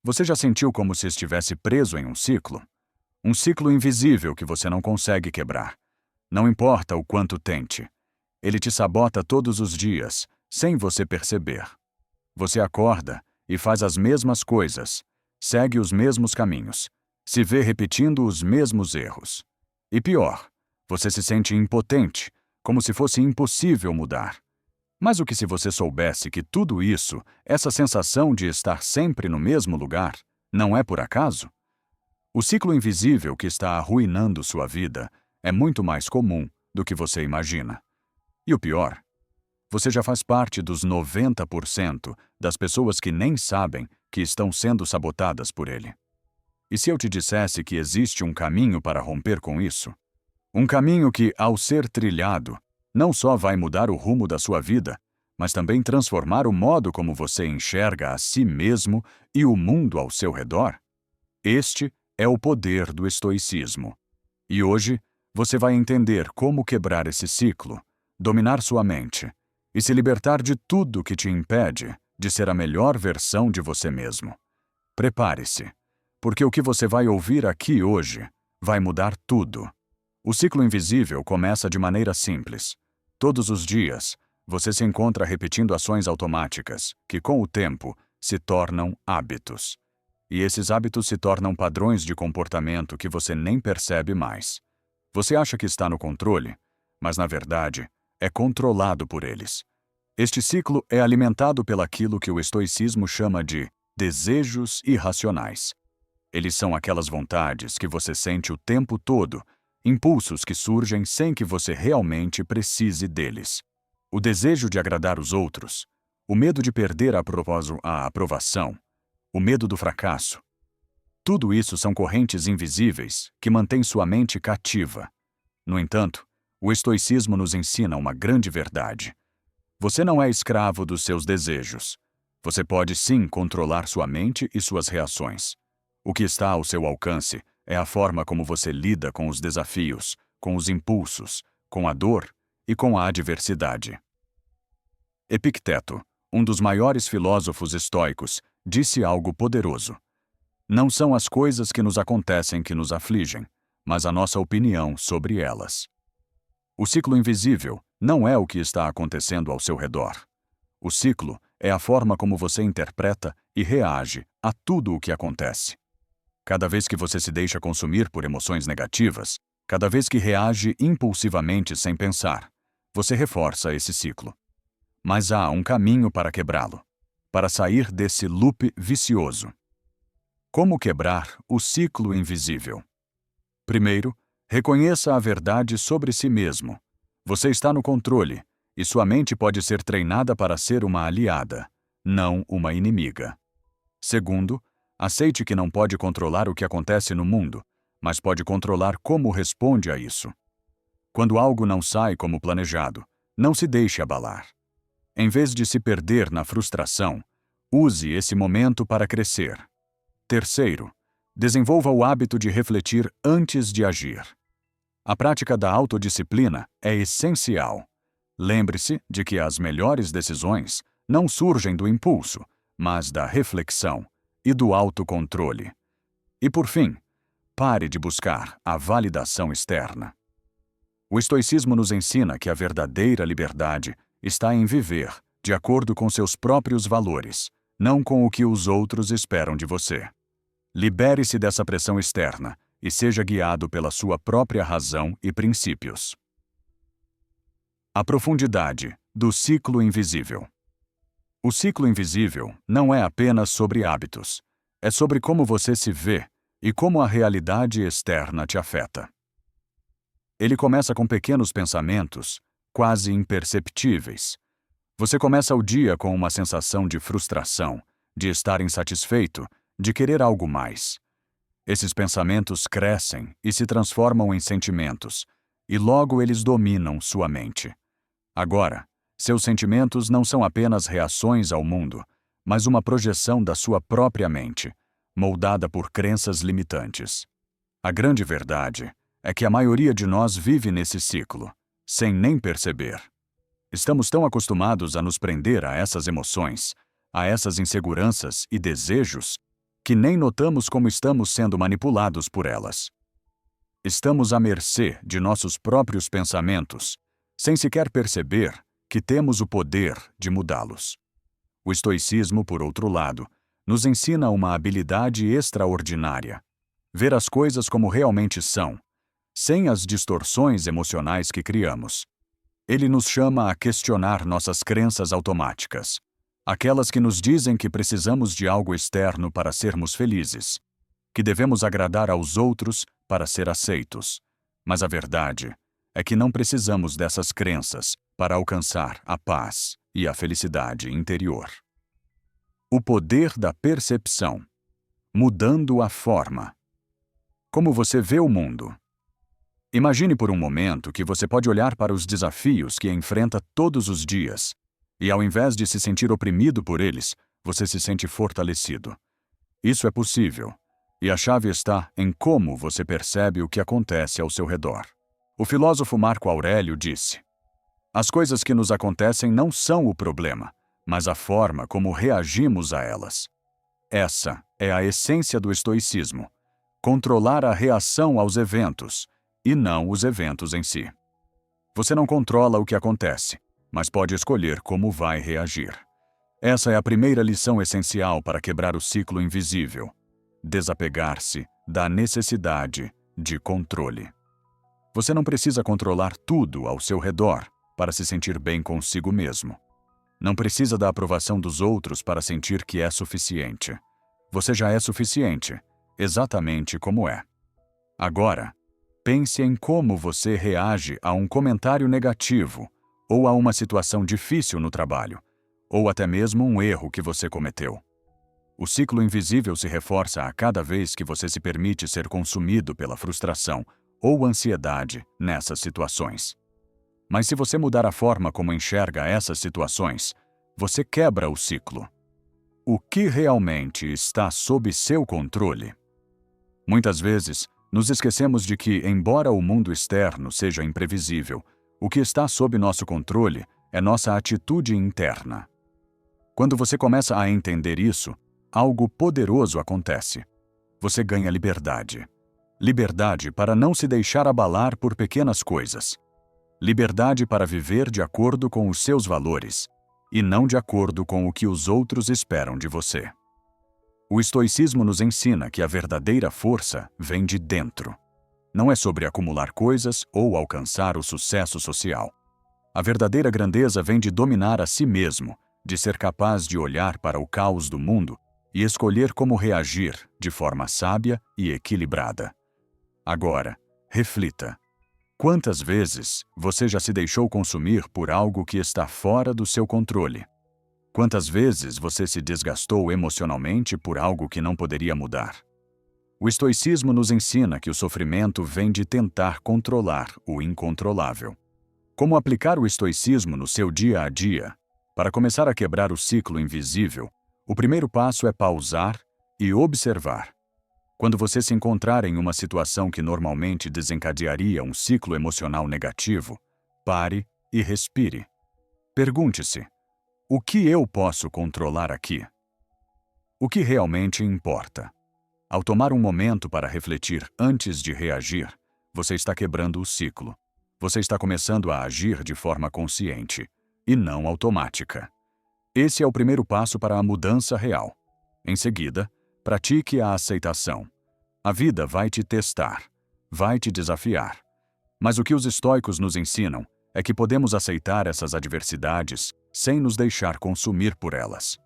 Você já sentiu como se estivesse preso em um ciclo? Um ciclo invisível que você não consegue quebrar. Não importa o quanto tente. Ele te sabota todos os dias, sem você perceber. Você acorda e faz as mesmas coisas, segue os mesmos caminhos, se vê repetindo os mesmos erros. E pior, você se sente impotente, como se fosse impossível mudar. Mas o que se você soubesse que tudo isso, essa sensação de estar sempre no mesmo lugar, não é por acaso? O ciclo invisível que está arruinando sua vida é muito mais comum do que você imagina. E o pior, você já faz parte dos 90% das pessoas que nem sabem que estão sendo sabotadas por ele. E se eu te dissesse que existe um caminho para romper com isso? Um caminho que, ao ser trilhado, não só vai mudar o rumo da sua vida, mas também transformar o modo como você enxerga a si mesmo e o mundo ao seu redor? Este é o poder do estoicismo. E hoje, você vai entender como quebrar esse ciclo, dominar sua mente e se libertar de tudo que te impede de ser a melhor versão de você mesmo. Prepare-se, porque o que você vai ouvir aqui hoje vai mudar tudo. O ciclo invisível começa de maneira simples. Todos os dias, você se encontra repetindo ações automáticas que, com o tempo, se tornam hábitos. E esses hábitos se tornam padrões de comportamento que você nem percebe mais. Você acha que está no controle, mas, na verdade, é controlado por eles. Este ciclo é alimentado pelaquilo que o estoicismo chama de desejos irracionais. Eles são aquelas vontades que você sente o tempo todo, impulsos que surgem sem que você realmente precise deles. O desejo de agradar os outros, o medo de perder a aprovação, o medo do fracasso. Tudo isso são correntes invisíveis que mantêm sua mente cativa. No entanto, o estoicismo nos ensina uma grande verdade. Você não é escravo dos seus desejos. Você pode sim controlar sua mente e suas reações. O que está ao seu alcance é a forma como você lida com os desafios, com os impulsos, com a dor e com a adversidade. Epicteto, um dos maiores filósofos estoicos, disse algo poderoso. Não são as coisas que nos acontecem que nos afligem, mas a nossa opinião sobre elas. O ciclo invisível não é o que está acontecendo ao seu redor. O ciclo é a forma como você interpreta e reage a tudo o que acontece. Cada vez que você se deixa consumir por emoções negativas, cada vez que reage impulsivamente sem pensar, você reforça esse ciclo. Mas há um caminho para quebrá-lo, para sair desse loop vicioso. Como quebrar o ciclo invisível? Primeiro, reconheça a verdade sobre si mesmo. Você está no controle, e sua mente pode ser treinada para ser uma aliada, não uma inimiga. Segundo, aceite que não pode controlar o que acontece no mundo, mas pode controlar como responde a isso. Quando algo não sai como planejado, não se deixe abalar. Em vez de se perder na frustração, use esse momento para crescer. Terceiro, desenvolva o hábito de refletir antes de agir. A prática da autodisciplina é essencial. Lembre-se de que as melhores decisões não surgem do impulso, mas da reflexão e do autocontrole. E por fim, pare de buscar a validação externa. O estoicismo nos ensina que a verdadeira liberdade está em viver de acordo com seus próprios valores, não com o que os outros esperam de você. Libere-se dessa pressão externa e seja guiado pela sua própria razão e princípios. A profundidade do ciclo invisível. O ciclo invisível não é apenas sobre hábitos, é sobre como você se vê e como a realidade externa te afeta. Ele começa com pequenos pensamentos, quase imperceptíveis. Você começa o dia com uma sensação de frustração, de estar insatisfeito, de querer algo mais. Esses pensamentos crescem e se transformam em sentimentos, e logo eles dominam sua mente. Agora, seus sentimentos não são apenas reações ao mundo, mas uma projeção da sua própria mente, moldada por crenças limitantes. A grande verdade é que a maioria de nós vive nesse ciclo, sem nem perceber. Estamos tão acostumados a nos prender a essas emoções, a essas inseguranças e desejos, que nem notamos como estamos sendo manipulados por elas. Estamos à mercê de nossos próprios pensamentos, sem sequer perceber que temos o poder de mudá-los. O estoicismo, por outro lado, nos ensina uma habilidade extraordinária: ver as coisas como realmente são, sem as distorções emocionais que criamos. Ele nos chama a questionar nossas crenças automáticas, aquelas que nos dizem que precisamos de algo externo para sermos felizes, que devemos agradar aos outros para ser aceitos. Mas a verdade é que não precisamos dessas crenças para alcançar a paz e a felicidade interior. O poder da percepção, mudando a forma. Como você vê o mundo. Imagine por um momento que você pode olhar para os desafios que enfrenta todos os dias e, ao invés de se sentir oprimido por eles, você se sente fortalecido. Isso é possível, e a chave está em como você percebe o que acontece ao seu redor. O filósofo Marco Aurélio disse: as coisas que nos acontecem não são o problema, mas a forma como reagimos a elas. Essa é a essência do estoicismo: controlar a reação aos eventos, e não os eventos em si. Você não controla o que acontece, mas pode escolher como vai reagir. Essa é a primeira lição essencial para quebrar o ciclo invisível: desapegar-se da necessidade de controle. Você não precisa controlar tudo ao seu redor para se sentir bem consigo mesmo. Não precisa da aprovação dos outros para sentir que é suficiente. Você já é suficiente, exatamente como é. Agora, pense em como você reage a um comentário negativo, ou a uma situação difícil no trabalho, ou até mesmo um erro que você cometeu. O ciclo invisível se reforça a cada vez que você se permite ser consumido pela frustração ou ansiedade nessas situações. Mas se você mudar a forma como enxerga essas situações, você quebra o ciclo. O que realmente está sob seu controle? Muitas vezes, nos esquecemos de que, embora o mundo externo seja imprevisível, o que está sob nosso controle é nossa atitude interna. Quando você começa a entender isso, algo poderoso acontece. Você ganha liberdade. Liberdade para não se deixar abalar por pequenas coisas. Liberdade para viver de acordo com os seus valores, e não de acordo com o que os outros esperam de você. O estoicismo nos ensina que a verdadeira força vem de dentro. Não é sobre acumular coisas ou alcançar o sucesso social. A verdadeira grandeza vem de dominar a si mesmo, de ser capaz de olhar para o caos do mundo e escolher como reagir de forma sábia e equilibrada. Agora, reflita. Quantas vezes você já se deixou consumir por algo que está fora do seu controle? Quantas vezes você se desgastou emocionalmente por algo que não poderia mudar? O estoicismo nos ensina que o sofrimento vem de tentar controlar o incontrolável. Como aplicar o estoicismo no seu dia a dia? Para começar a quebrar o ciclo invisível, o primeiro passo é pausar e observar. Quando você se encontrar em uma situação que normalmente desencadearia um ciclo emocional negativo, pare e respire. Pergunte-se: o que eu posso controlar aqui? O que realmente importa? Ao tomar um momento para refletir antes de reagir, você está quebrando o ciclo. Você está começando a agir de forma consciente, e não automática. Esse é o primeiro passo para a mudança real. Em seguida, pratique a aceitação. A vida vai te testar, vai te desafiar. Mas o que os estoicos nos ensinam é que podemos aceitar essas adversidades sem nos deixar consumir por elas.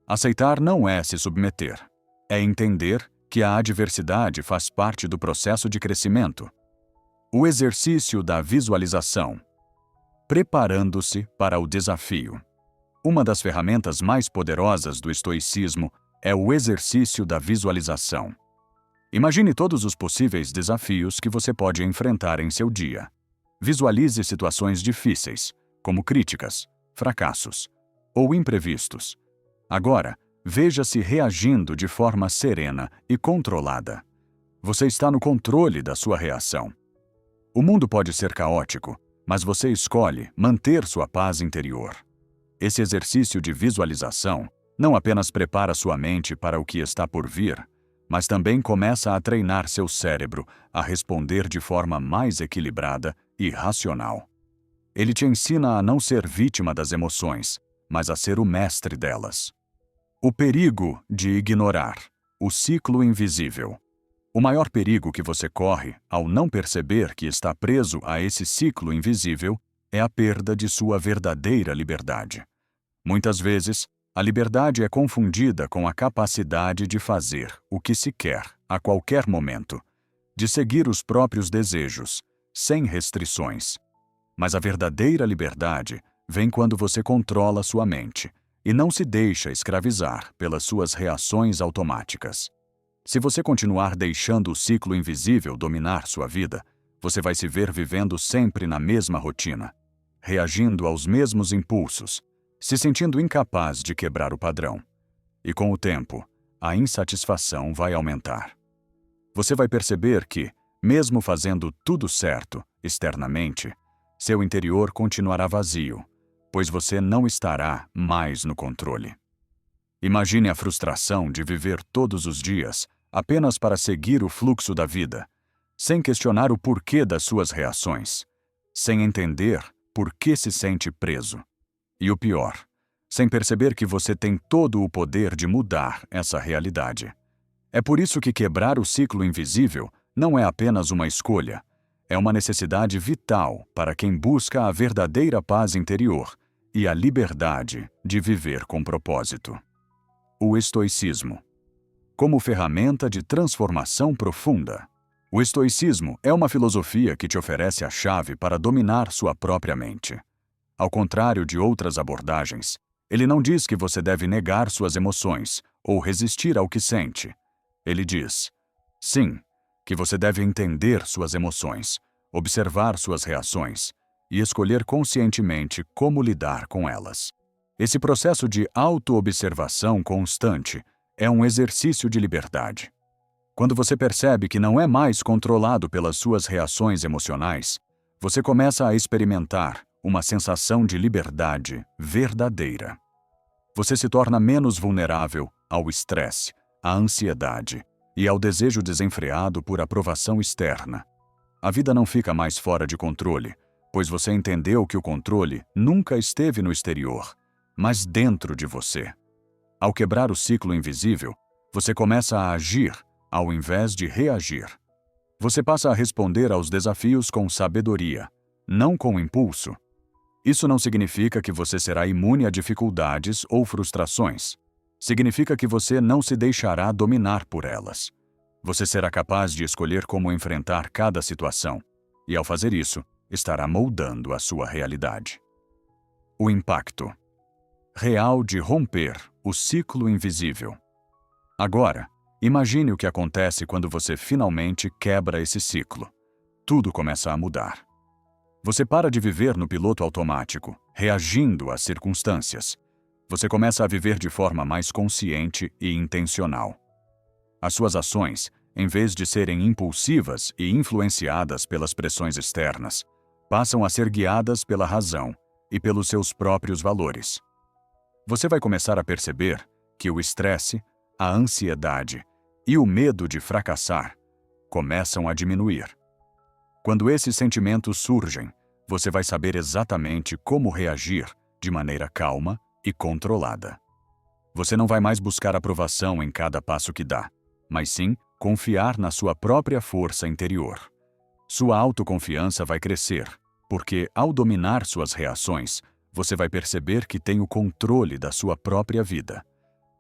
Aceitar não é se submeter, é entender que a adversidade faz parte do processo de crescimento. O exercício da visualização. Preparando-se para o desafio. Uma das ferramentas mais poderosas do estoicismo é o exercício da visualização. Imagine todos os possíveis desafios que você pode enfrentar em seu dia. Visualize situações difíceis, como críticas, fracassos ou imprevistos. Agora, veja-se reagindo de forma serena e controlada. Você está no controle da sua reação. O mundo pode ser caótico, mas você escolhe manter sua paz interior. Esse exercício de visualização não apenas prepara sua mente para o que está por vir, mas também começa a treinar seu cérebro a responder de forma mais equilibrada e racional. Ele te ensina a não ser vítima das emoções, mas a ser o mestre delas. O perigo de ignorar o ciclo invisível. O maior perigo que você corre ao não perceber que está preso a esse ciclo invisível é a perda de sua verdadeira liberdade. Muitas vezes, a liberdade é confundida com a capacidade de fazer o que se quer a qualquer momento, de seguir os próprios desejos, sem restrições. Mas a verdadeira liberdade vem quando você controla sua mente e não se deixa escravizar pelas suas reações automáticas. Se você continuar deixando o ciclo invisível dominar sua vida, você vai se ver vivendo sempre na mesma rotina, reagindo aos mesmos impulsos, se sentindo incapaz de quebrar o padrão. E com o tempo, a insatisfação vai aumentar. Você vai perceber que, mesmo fazendo tudo certo externamente, seu interior continuará vazio, pois você não estará mais no controle. Imagine a frustração de viver todos os dias apenas para seguir o fluxo da vida, sem questionar o porquê das suas reações, sem entender por que se sente preso. E o pior, sem perceber que você tem todo o poder de mudar essa realidade. É por isso que quebrar o ciclo invisível não é apenas uma escolha, é uma necessidade vital para quem busca a verdadeira paz interior e a liberdade de viver com propósito. O estoicismo. Como ferramenta de transformação profunda. O estoicismo é uma filosofia que te oferece a chave para dominar sua própria mente. Ao contrário de outras abordagens, ele não diz que você deve negar suas emoções ou resistir ao que sente. Ele diz, sim, que você deve entender suas emoções, observar suas reações e escolher conscientemente como lidar com elas. Esse processo de auto-observação constante é um exercício de liberdade. Quando você percebe que não é mais controlado pelas suas reações emocionais, você começa a experimentar uma sensação de liberdade verdadeira. Você se torna menos vulnerável ao estresse, à ansiedade e ao desejo desenfreado por aprovação externa. A vida não fica mais fora de controle, pois você entendeu que o controle nunca esteve no exterior, mas dentro de você. Ao quebrar o ciclo invisível, você começa a agir ao invés de reagir. Você passa a responder aos desafios com sabedoria, não com impulso. Isso não significa que você será imune a dificuldades ou frustrações. Significa que você não se deixará dominar por elas. Você será capaz de escolher como enfrentar cada situação, e ao fazer isso, estará moldando a sua realidade. O impacto real de romper o ciclo invisível. Agora, imagine o que acontece quando você finalmente quebra esse ciclo. Tudo começa a mudar. Você para de viver no piloto automático, reagindo às circunstâncias. Você começa a viver de forma mais consciente e intencional. As suas ações, em vez de serem impulsivas e influenciadas pelas pressões externas, passam a ser guiadas pela razão e pelos seus próprios valores. Você vai começar a perceber que o estresse, a ansiedade e o medo de fracassar começam a diminuir. Quando esses sentimentos surgem, você vai saber exatamente como reagir de maneira calma e controlada. Você não vai mais buscar aprovação em cada passo que dá, mas sim confiar na sua própria força interior. Sua autoconfiança vai crescer, porque ao dominar suas reações, você vai perceber que tem o controle da sua própria vida.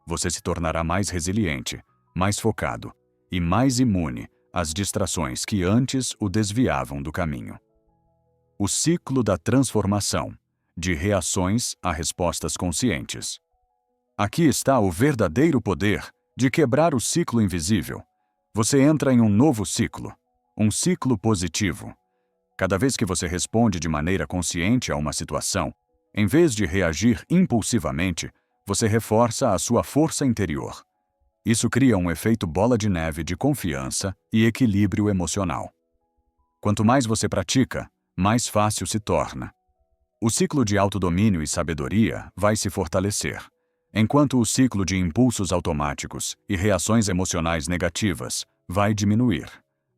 Você se tornará mais resiliente, mais focado e mais imune às distrações que antes o desviavam do caminho. O ciclo da transformação, de reações a respostas conscientes. Aqui está o verdadeiro poder de quebrar o ciclo invisível. Você entra em um novo ciclo, um ciclo positivo. Cada vez que você responde de maneira consciente a uma situação, em vez de reagir impulsivamente, você reforça a sua força interior. Isso cria um efeito bola de neve de confiança e equilíbrio emocional. Quanto mais você pratica, mais fácil se torna. O ciclo de autodomínio e sabedoria vai se fortalecer. enquanto o ciclo de impulsos automáticos e reações emocionais negativas vai diminuir,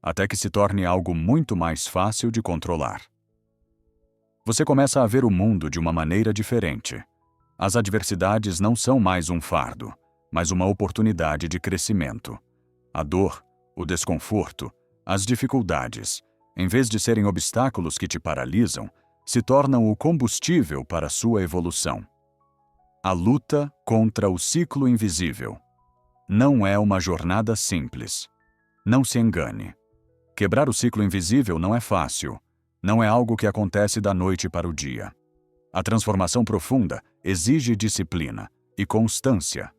até que se torne algo muito mais fácil de controlar. Você começa a ver o mundo de uma maneira diferente. As adversidades não são mais um fardo, mas uma oportunidade de crescimento. A dor, o desconforto, as dificuldades, em vez de serem obstáculos que te paralisam, se tornam o combustível para sua evolução. A luta contra o ciclo invisível. Não é uma jornada simples. Não se engane. Quebrar o ciclo invisível não é fácil. Não é algo que acontece da noite para o dia. A transformação profunda exige disciplina e constância.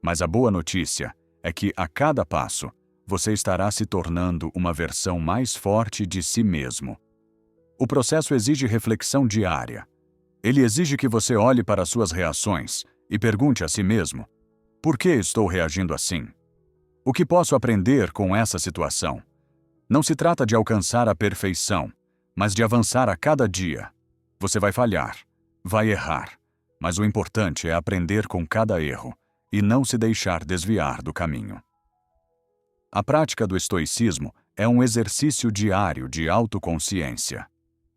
Mas a boa notícia é que, a cada passo, você estará se tornando uma versão mais forte de si mesmo. O processo exige reflexão diária. Ele exige que você olhe para suas reações e pergunte a si mesmo: por que estou reagindo assim? O que posso aprender com essa situação? Não se trata de alcançar a perfeição, mas de avançar a cada dia. Você vai falhar, vai errar, mas o importante é aprender com cada erro e não se deixar desviar do caminho. A prática do estoicismo é um exercício diário de autoconsciência.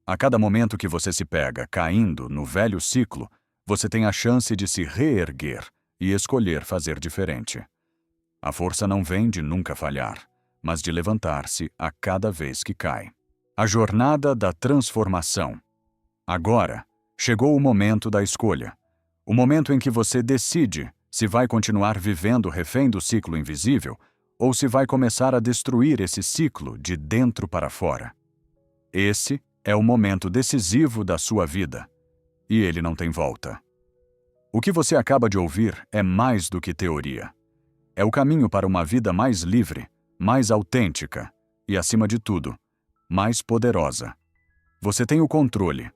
A cada momento que você se pega caindo no velho ciclo, você tem a chance de se reerguer e escolher fazer diferente. A força não vem de nunca falhar, mas de levantar-se a cada vez que cai. A jornada da transformação. Agora, chegou o momento da escolha. O momento em que você decide se vai continuar vivendo refém do ciclo invisível ou se vai começar a destruir esse ciclo de dentro para fora. Esse é o momento decisivo da sua vida, e ele não tem volta. O que você acaba de ouvir é mais do que teoria. É o caminho para uma vida mais livre, mais autêntica e, acima de tudo, mais poderosa. Você tem o controle.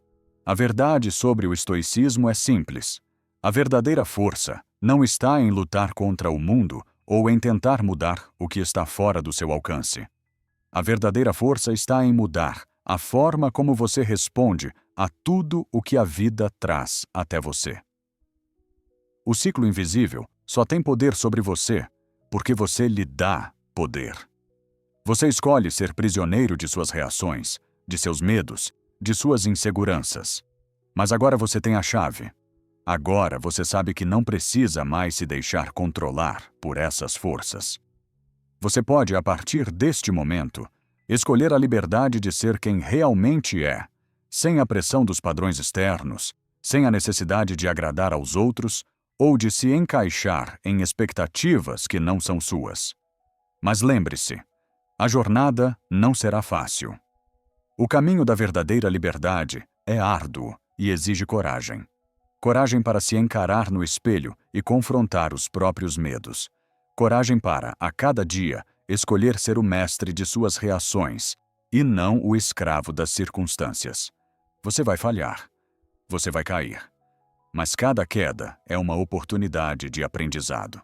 A verdade sobre o estoicismo é simples. A verdadeira força não está em lutar contra o mundo ou em tentar mudar o que está fora do seu alcance. A verdadeira força está em mudar a forma como você responde a tudo o que a vida traz até você. O ciclo invisível só tem poder sobre você porque você lhe dá poder. Você escolhe ser prisioneiro de suas reações, de seus medos, de suas inseguranças. Mas agora você tem a chave. Agora você sabe que não precisa mais se deixar controlar por essas forças. Você pode, a partir deste momento, escolher a liberdade de ser quem realmente é, sem a pressão dos padrões externos, sem a necessidade de agradar aos outros ou de se encaixar em expectativas que não são suas. Mas lembre-se, a jornada não será fácil. O caminho da verdadeira liberdade é árduo e exige coragem. Coragem para se encarar no espelho e confrontar os próprios medos. Coragem para, a cada dia, escolher ser o mestre de suas reações e não o escravo das circunstâncias. Você vai falhar. Você vai cair. Mas cada queda é uma oportunidade de aprendizado.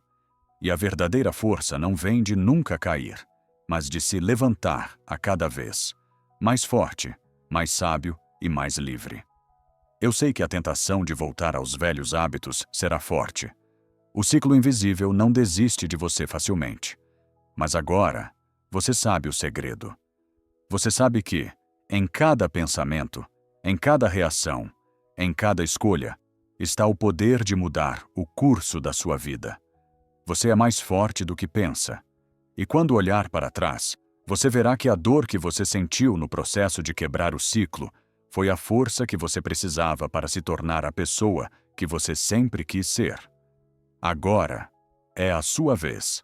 E a verdadeira força não vem de nunca cair, mas de se levantar a cada vez, mais forte, mais sábio e mais livre. Eu sei que a tentação de voltar aos velhos hábitos será forte. O ciclo invisível não desiste de você facilmente. Mas agora, você sabe o segredo. Você sabe que, em cada pensamento, em cada reação, em cada escolha, está o poder de mudar o curso da sua vida. Você é mais forte do que pensa. E quando olhar para trás, você verá que a dor que você sentiu no processo de quebrar o ciclo foi a força que você precisava para se tornar a pessoa que você sempre quis ser. Agora é a sua vez.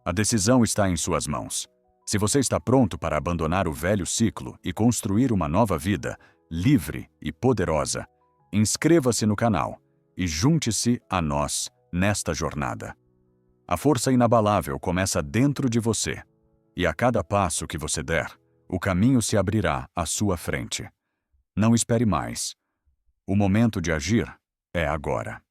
A decisão está em suas mãos. Se você está pronto para abandonar o velho ciclo e construir uma nova vida, livre e poderosa, inscreva-se no canal e junte-se a nós nesta jornada. A força inabalável começa dentro de você, e a cada passo que você der, o caminho se abrirá à sua frente. Não espere mais. O momento de agir é agora.